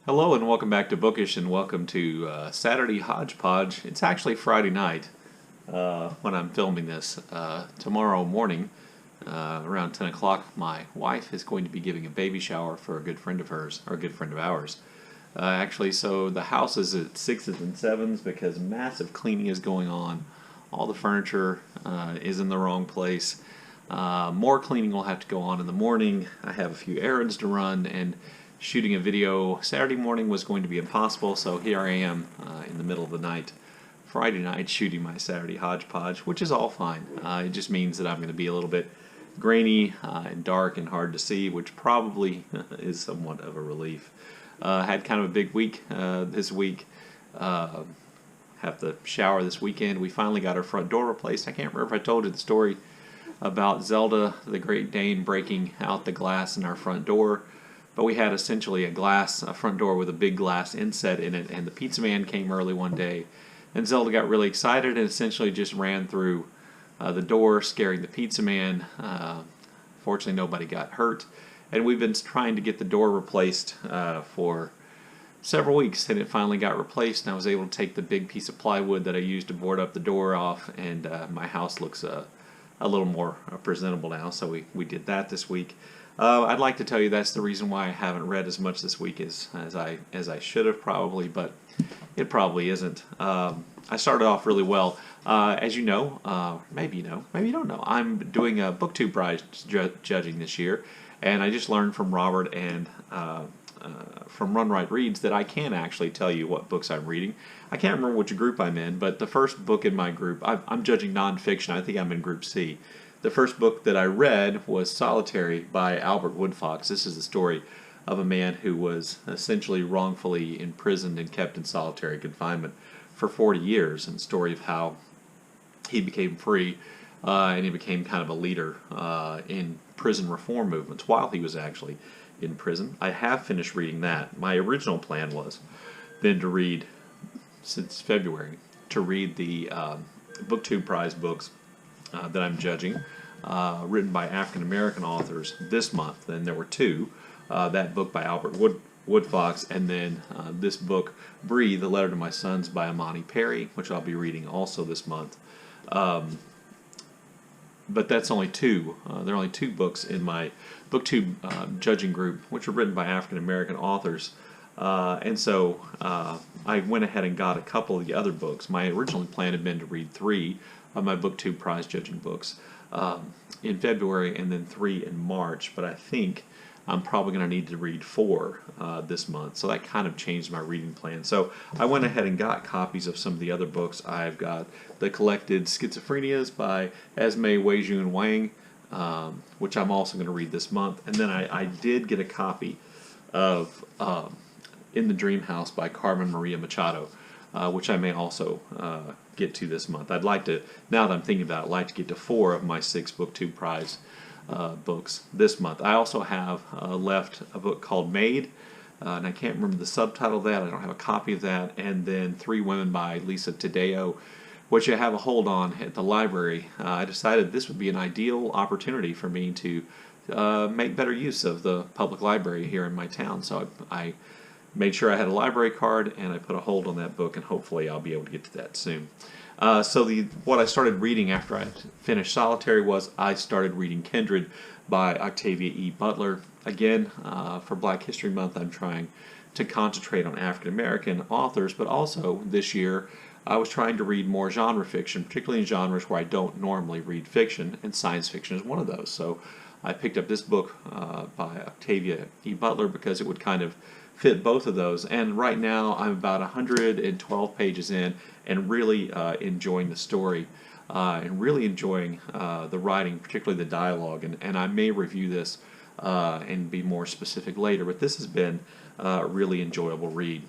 Hello and welcome back to Bookish and welcome to Saturday Hodgepodge. It's actually Friday night when I'm filming this. Tomorrow morning, around 10 o'clock, my wife is going to be giving a baby shower for a good friend of hers, or a good friend of ours. So the house is at 6s and 7s because massive cleaning is going on. All the furniture is in the wrong place. More cleaning will have to go on in the morning. I have a few errands to run, and shooting a video Saturday morning was going to be impossible, so here I am in the middle of the night, Friday night, shooting my Saturday hodgepodge, which is all fine. It just means that I'm going to be a little bit grainy and dark and hard to see, which probably is somewhat of a relief. Had kind of a big week this week. Have to shower this weekend. We finally got our front door replaced. I can't remember if I told you the story about Zelda, the Great Dane, breaking out the glass in our front door. But we had essentially a front door with a big glass inset in it, and the pizza man came early one day, and Zelda got really excited and essentially just ran through the door, scaring the pizza man. Fortunately, nobody got hurt, and we've been trying to get the door replaced for several weeks, and it finally got replaced, and I was able to take the big piece of plywood that I used to board up the door off, and my house looks a little more presentable now, so we did that this week. I'd like to tell you that's the reason why I haven't read as much this week as I should have probably, but it probably isn't. I started off really well. As you know, maybe you know, maybe you don't know, I'm doing a BookTube prize judging this year, and I just learned from Robert and from Run Right Reads that I can actually tell you what books I'm reading. I can't remember which group I'm in, but the first book in my group, I'm judging nonfiction. I think I'm in Group C. The first book that I read was Solitary by Albert Woodfox. This is the story of a man who was essentially wrongfully imprisoned and kept in solitary confinement for 40 years, and the story of how he became free and he became kind of a leader in prison reform movements while he was actually in prison. I have finished reading that. My original plan was then to read, since February, to read the BookTube prize books that I'm judging, written by African American authors this month. And there were two, that book by Albert Woodfox, and then this book, Breathe, A Letter to My Sons by Imani Perry, which I'll be reading also this month. But that's only two. There are only two books in my BookTube judging group, which are written by African American authors. And so I went ahead and got a couple of the other books. My original plan had been to read 3 of my BookTube prize judging books in February and then 3 in March, but I think I'm probably going to need to read 4 this month, so that kind of changed my reading plan. So I went ahead and got copies of some of the other books. I've got the collected Schizophrenias by Esme Weijun Wang, which I'm also going to read this month, and then I did get a copy of In the Dream House by Carmen Maria Machado, which I may also get to this month. I'd like to, now that I'm thinking about it, I'd like to get to 4 of my 6 BookTube prize books this month. I also have left a book called Made, and I can't remember the subtitle of that. I don't have a copy of that. And then 3 Women by Lisa Taddeo, which I have a hold on at the library. I decided this would be an ideal opportunity for me to make better use of the public library here in my town. So I made sure I had a library card, and I put a hold on that book, and hopefully I'll be able to get to that soon. What I started reading after I finished Solitary was I started reading Kindred by Octavia E. Butler. Again, for Black History Month, I'm trying to concentrate on African American authors, but also this year I was trying to read more genre fiction, particularly in genres where I don't normally read fiction, and science fiction is one of those. So I picked up this book by Octavia E. Butler because it would kind of fit both of those, and right now I'm about 112 pages in and really enjoying the story and really enjoying the writing, particularly the dialogue, and I may review this and be more specific later, but this has been a really enjoyable read.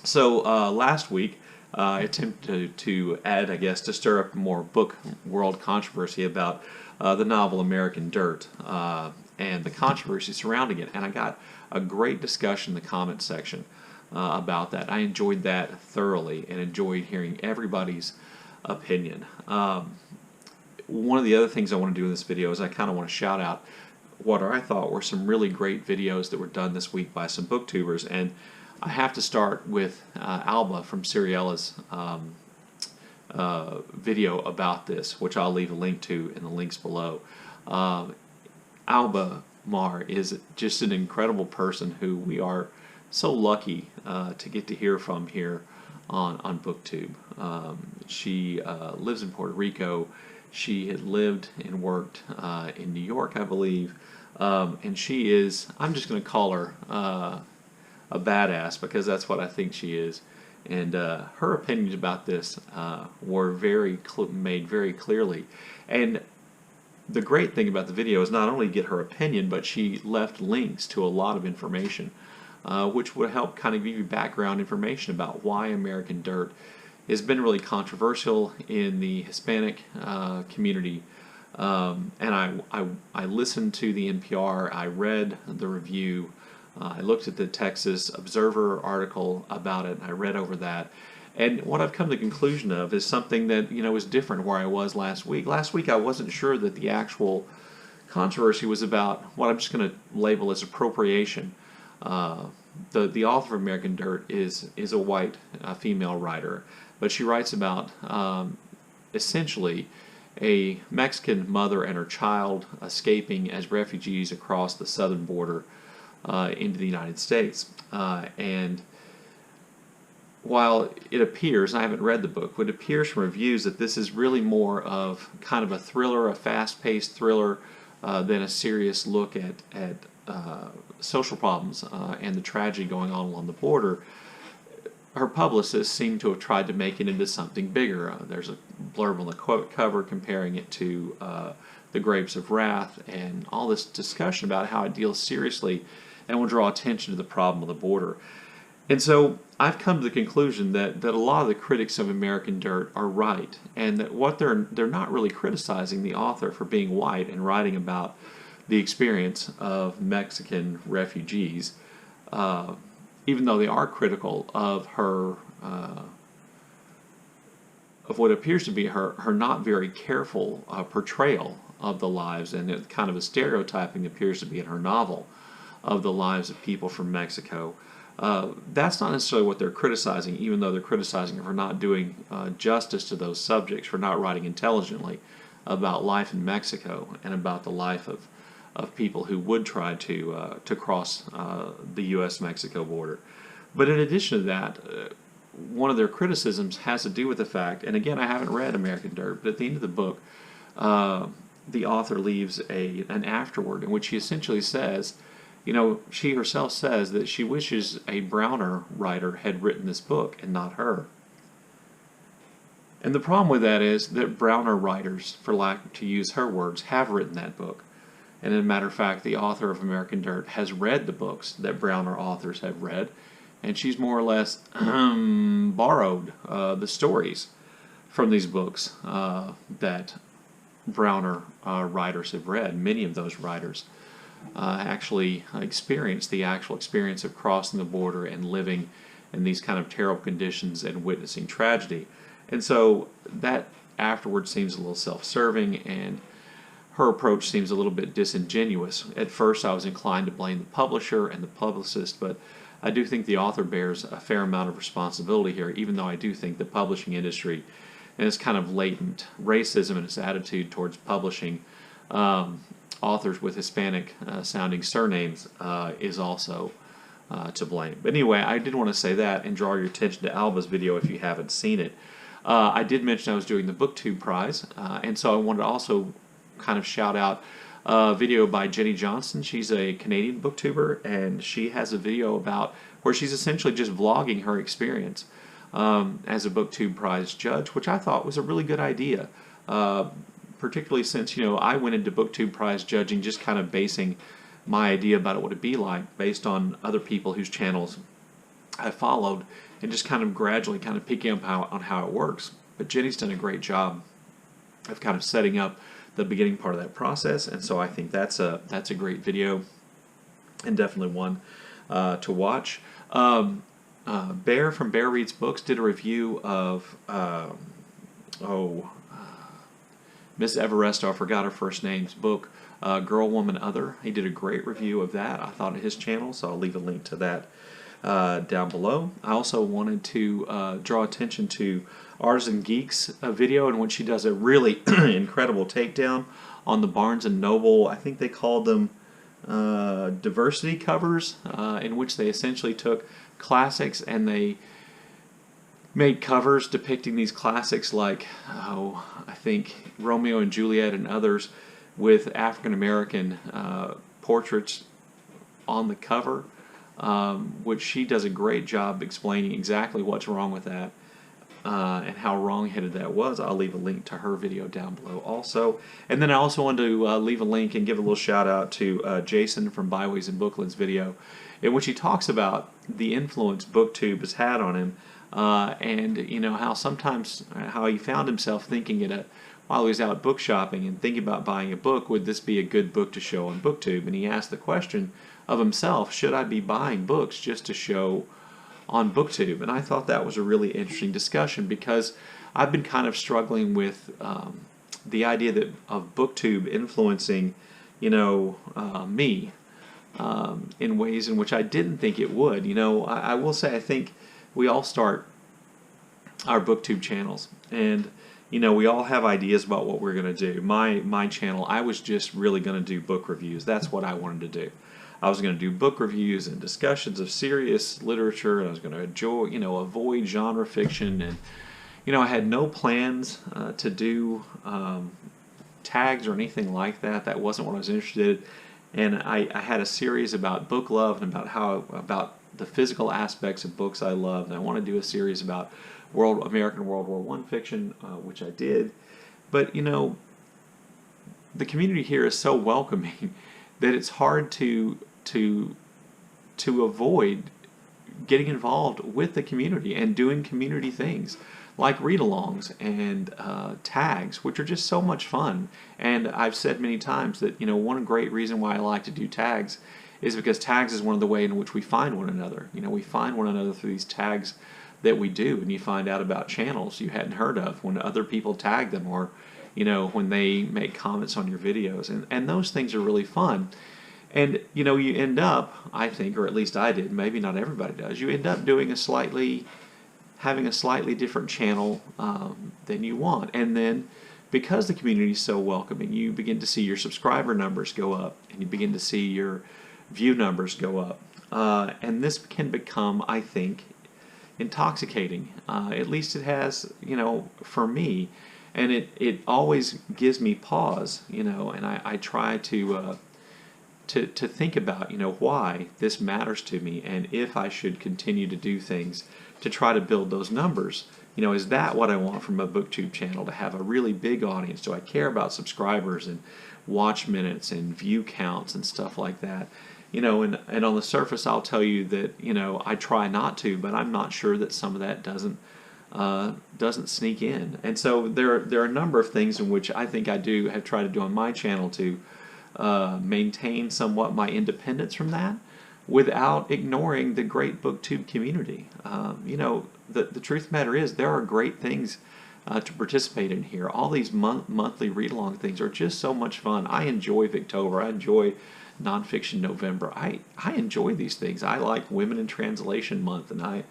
So last week I attempted to add, I guess, to stir up more book world controversy about the novel American Dirt and the controversy surrounding it, and I got a great discussion in the comment section about that. I enjoyed that thoroughly and enjoyed hearing everybody's opinion. One of the other things I want to do in this video is I kind of want to shout out what I thought were some really great videos that were done this week by some booktubers, and I have to start with Alba from Seriela's video about this, which I'll leave a link to in the links below. Alba Mar is just an incredible person who we are so lucky to get to hear from here on BookTube. She lives in Puerto Rico. She had lived and worked in New York, I believe, and she is, I'm just going to call her a badass because that's what I think she is. And her opinions about this were made very clearly. And the great thing about the video is not only get her opinion, but she left links to a lot of information, which would help kind of give you background information about why American Dirt has been really controversial in the Hispanic community. And I listened to the NPR, I read the review, I looked at the Texas Observer article about it, and I read over that. And what I've come to the conclusion of is something that, is different where I was last week. Last week I wasn't sure that the actual controversy was about what I'm just going to label as appropriation. The author of American Dirt is a white female writer, but she writes about essentially a Mexican mother and her child escaping as refugees across the southern border into the United States. And while it appears, I haven't read the book, but it appears from reviews that this is really more of kind of a thriller, a fast-paced thriller, than a serious look at social problems and the tragedy going on along the border. Her publicists seem to have tried to make it into something bigger. There's a blurb on the quote cover comparing it to The Grapes of Wrath, and all this discussion about how it deals seriously and will draw attention to the problem of the border. And so I've come to the conclusion that a lot of the critics of American Dirt are right, and that what they're not really criticizing the author for being white and writing about the experience of Mexican refugees, even though they are critical of her, of what appears to be her not very careful portrayal of the lives, and kind of a stereotyping appears to be in her novel of the lives of people from Mexico. That's not necessarily what they're criticizing, even though they're criticizing her for not doing justice to those subjects, for not writing intelligently about life in Mexico and about the life of people who would try to cross the U.S.-Mexico border. But in addition to that, one of their criticisms has to do with the fact, and again, I haven't read American Dirt, but at the end of the book, the author leaves an afterword in which she essentially says, she herself says that she wishes a browner writer had written this book and not her. And the problem with that is that browner writers, for lack to use her words, have written that book. And as a matter of fact, the author of American Dirt has read the books that browner authors have read, and she's more or less borrowed the stories from these books that browner writers have read. Many of those writers actually experienced the actual experience of crossing the border and living in these kind of terrible conditions and witnessing tragedy. And so that afterwards seems a little self-serving, and her approach seems a little bit disingenuous. At first I was inclined to blame the publisher and the publicist, but I do think the author bears a fair amount of responsibility here, even though I do think the publishing industry and its kind of latent racism and its attitude towards publishing authors with Hispanic sounding surnames is also to blame. But anyway, I did want to say that and draw your attention to Alba's video if you haven't seen it. I did mention I was doing the BookTube prize, and so I wanted to also kind of shout out a video by Jennie Johnston. She's a Canadian booktuber, and she has a video about where she's essentially just vlogging her experience as a BookTube prize judge, which I thought was a really good idea. Particularly since, I went into BookTube prize judging just kind of basing my idea about what it'd be like based on other people whose channels I followed, and just kind of gradually kind of picking up on how it works. But Jennie's done a great job of kind of setting up the beginning part of that process, and so I think that's a great video and definitely one to watch. Bear from Bear Reads Books did a review of Miss Everesto, I forgot her first name's book, Girl, Woman, Other. He did a great review of that, I thought, on his channel, so I'll leave a link to that down below. I also wanted to draw attention to Artisan Geek's video in which she does a really incredible takedown on the Barnes & Noble, I think they called them diversity covers, in which they essentially took classics and they made covers depicting these classics like, I think Romeo and Juliet and others with African American portraits on the cover, which she does a great job explaining exactly what's wrong with that and how wrong-headed that was. I'll leave a link to her video down below also. And then I also wanted to leave a link and give a little shout-out to Jason from Byways and Bookland's video, in which he talks about the influence BookTube has had on him, and how sometimes how he found himself thinking while he was out book shopping and thinking about buying a book, would this be a good book to show on BookTube? And he asked the question of himself, should I be buying books just to show on BookTube? And I thought that was a really interesting discussion, because I've been kind of struggling with the idea of BookTube influencing me in ways in which I didn't think it would. I will say I think we all start our BookTube channels, and we all have ideas about what we're going to do. My channel, I was just really going to do book reviews. That's what I wanted to do. I was going to do book reviews and discussions of serious literature, and I was going to avoid genre fiction, and I had no plans to do tags or anything like that. That wasn't what I was interested in. And I had a series about book love and about the physical aspects of books I loved. And I want to do a series about American World War I fiction, which I did. But the community here is so welcoming that it's hard to avoid getting involved with the community and doing community things like read-alongs and tags, which are just so much fun. And I've said many times that one great reason why I like to do tags is because tags is one of the ways in which we find one another. We find one another through these tags that we do, and you find out about channels you hadn't heard of when other people tag them, or when they make comments on your videos, and those things are really fun. And you end up, I think, or at least I did, maybe not everybody does, you end up doing having a slightly different channel than you want. And then because the community is so welcoming, you begin to see your subscriber numbers go up, and you begin to see your view numbers go up, and this can become, I think, intoxicating. At least it has, for me, and it always gives me pause, and I try to think about, why this matters to me, and if I should continue to do things to try to build those numbers. Is that what I want from a BookTube channel, to have a really big audience? Do I care about subscribers and watch minutes and view counts and stuff like that? And on the surface, I'll tell you that I try not to, but I'm not sure that some of that doesn't sneak in. And so there are a number of things in which I think I have tried to do on my channel to maintain somewhat my independence from that, without ignoring the great BookTube community. The truth of the matter is, there are great things to participate in here. All these monthly read-along things are just so much fun. I enjoy Victober. I enjoy Nonfiction November. I enjoy these things. I like Women in Translation Month, and I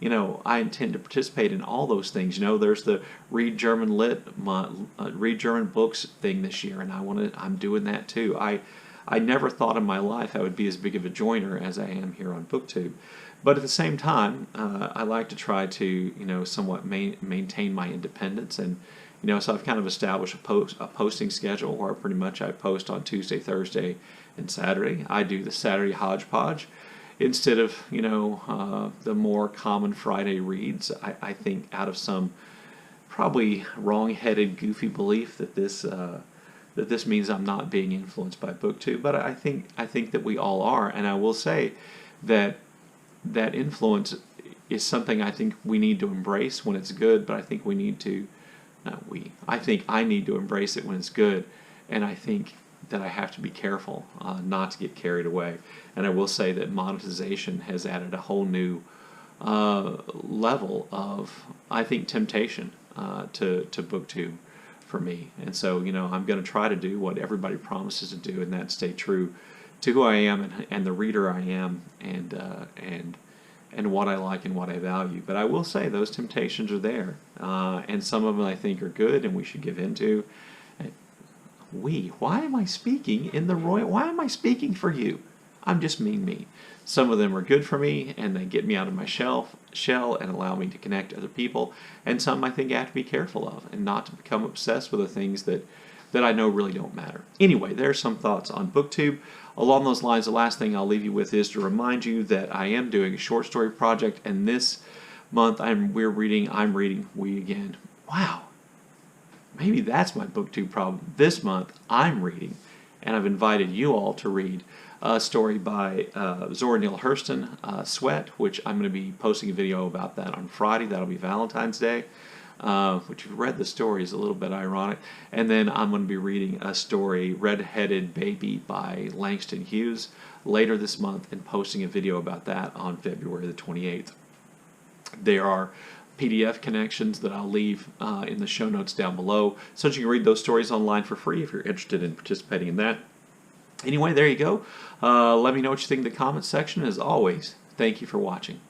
intend to participate in all those things. There's the Read German Lit month, Read German Books thing this year, and I'm doing that too. I never thought in my life I would be as big of a joiner as I am here on BookTube. But at the same time, I like to try to, somewhat maintain my independence. And, so I've kind of established a posting schedule where pretty much I post on Tuesday, Thursday, and Saturday. I do the Saturday Hodgepodge instead of, the more common Friday reads. I think out of some probably wrong-headed, goofy belief that this means I'm not being influenced by BookTube, but I think that we all are. And I will say that influence is something I think we need to embrace when it's good, but I think I think I need to embrace it when it's good, and I think that I have to be careful not to get carried away. And I will say that monetization has added a whole new level of, I think, temptation to BookTube for me. And so, I'm going to try to do what everybody promises to do, and that's stay true to who I am and the reader I am, and and what I like and what I value. But I will say those temptations are there, and some of them I think are good and we should give into. Why am I speaking in the royal? Why am I speaking for you? I'm just being me. Some of them are good for me, and they get me out of my shell and allow me to connect to other people. And some I think I have to be careful of and not to become obsessed with the things that I know really don't matter. Anyway, there are some thoughts on BookTube. Along those lines, the last thing I'll leave you with is to remind you that I am doing a short story project, and this month I'm reading We Again. Wow. Maybe that's my BookTube problem. This month, I'm reading, and I've invited you all to read a story by Zora Neal Hurston, Sweat, which I'm going to be posting a video about that on Friday. That'll be Valentine's Day, which if you read the story is a little bit ironic. And then I'm going to be reading a story, Red-Headed Baby by Langston Hughes, later this month, and posting a video about that on February the 28th. There are PDF connections that I'll leave in the show notes down below, so that you can read those stories online for free if you're interested in participating in that. Anyway, there you go. Let me know what you think in the comments section. As always, thank you for watching.